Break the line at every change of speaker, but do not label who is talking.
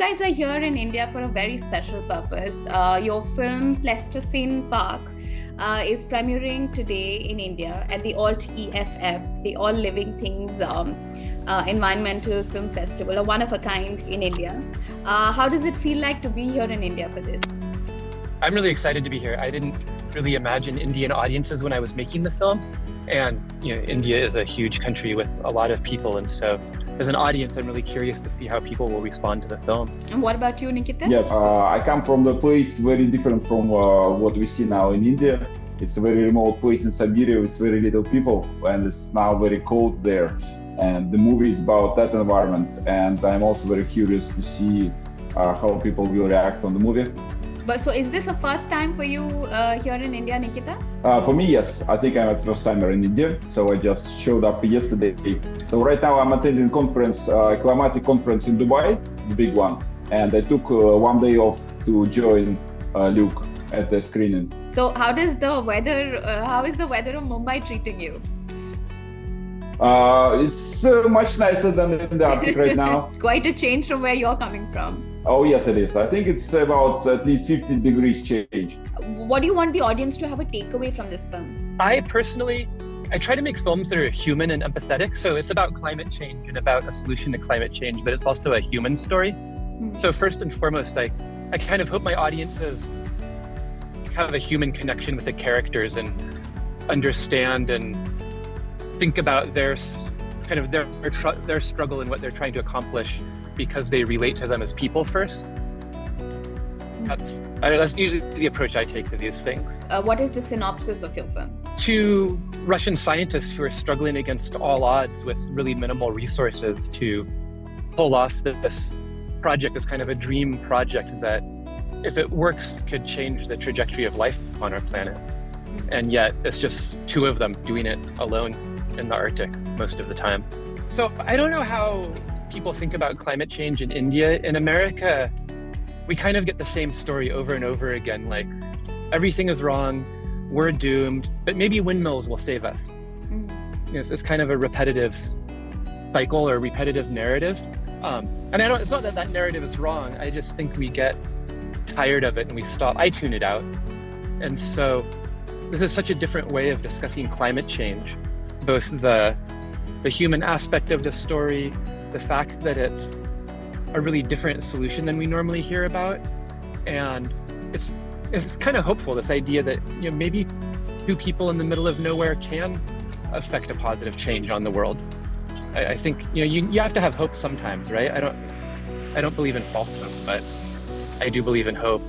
guys are here in India for a very special purpose. Your film Pleistocene Park is premiering today in India at the ALT EFF, the All Living Things Environmental Film Festival, a one of a kind in India. How does it feel like to be here in India for this?
I'm really excited to be here. I didn't really imagine Indian audiences when I was making the film. And India is a huge country with a lot of people. And so as an audience, I'm really curious to see how people will respond to the film.
And what about you, Nikita?
Yes, I come from the place very different from what we see now in India. It's a very remote place in Siberia with very little people, and it's now very cold there. And the movie is about that environment. And I'm also very curious to see how people will react on the movie.
But so is this a first time for you here in India, Nikita?
For me, yes. I think I'm a first timer in India. So I just showed up yesterday. So right now I'm attending conference, climatic conference in Dubai, the big one. And I took 1 day off to join Luke at the screening.
So how is the weather of Mumbai treating you?
It's much nicer than in the Arctic right now.
Quite a change from where you're coming from.
Oh, yes, it is. I think it's about at least 15 degrees change.
What do you want the audience to have a takeaway from this film?
I try to make films that are human and empathetic. So it's about climate change and about a solution to climate change, but it's also a human story. So first and foremost, I kind of hope my audiences have a human connection with the characters and understand and think about their struggle and what they're trying to accomplish, because they relate to them as people first. That's usually the approach I take to these things.
What is the synopsis of your film?
2 Russian scientists who are struggling against all odds with really minimal resources to pull off this project, this kind of a dream project that, if it works, could change the trajectory of life on our planet. And yet it's just 2 of them doing it alone in the Arctic most of the time. So I don't know how people think about climate change in India. In America, we kind of get the same story over and over again, like everything is wrong, we're doomed, but maybe windmills will save us. It's kind of a repetitive cycle or repetitive narrative. And it's not that narrative is wrong, I just think we get tired of it and I tune it out. And so this is such a different way of discussing climate change, both the human aspect of the story, the fact that it's a really different solution than we normally hear about. And it's kind of hopeful, this idea that maybe 2 people in the middle of nowhere can affect a positive change on the world. I think you have to have hope sometimes, right? I don't believe in false hope, but I do believe in hope.